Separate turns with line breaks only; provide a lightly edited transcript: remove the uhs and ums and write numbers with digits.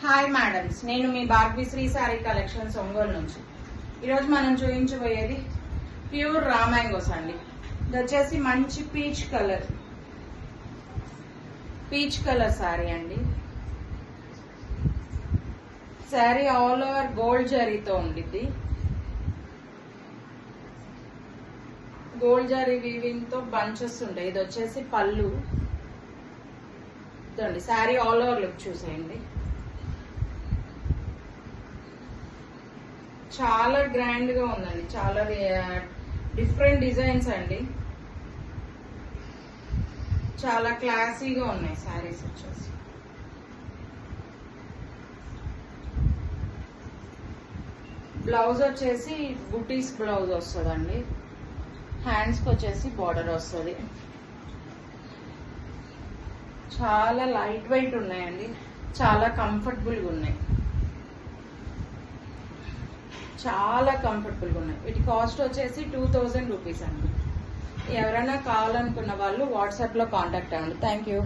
Hi madams, నేను మీ Bhagyashree sorry collections Ongole నుంచి. ఈరోజు మనం చూపించబోయేది ప్యూర్ రా మ్యాంగోస్ అండి. ఇది వచ్చేసి మంచి పీచ్ కలర్ సారీ అండి. సారీ ఆల్ ఓవర్ గోల్డ్ జరీతో ఉండిద్ది. గోల్డ్ జరీ వీవింగ్ తో బంచెస్ ఉంటాయి. ఇది వచ్చేసి పళ్ళు. ఇదండి సారీ ఆల్ ఓవర్ లుక్ చూసేయండి. చాలా గ్రాండ్ గా ఉందండి. చాలా డిఫరెంట్ డిజైన్స్ అండి. చాలా క్లాసీగా ఉన్నాయి శారీస్ వచ్చేసి. బ్లౌజ్ వచ్చేసి బుటీస్ బ్లౌజ్ వస్తుందండి. హ్యాండ్స్ కి వచ్చేసి బార్డర్ వస్తుంది. చాలా లైట్ వెయిట్ ఉన్నాయండి. చాలా కంఫర్టబుల్గా ఉన్నాయి. చాలా కంఫర్టబుల్గా ఉన్నాయి. వీటి కాస్ట్ వచ్చేసి 2000 రూపీస్ అండి. ఎవరైనా కావాలనుకున్న వాళ్ళు వాట్సాప్లో కాంటాక్ట్ అవ్వండి. Thank you.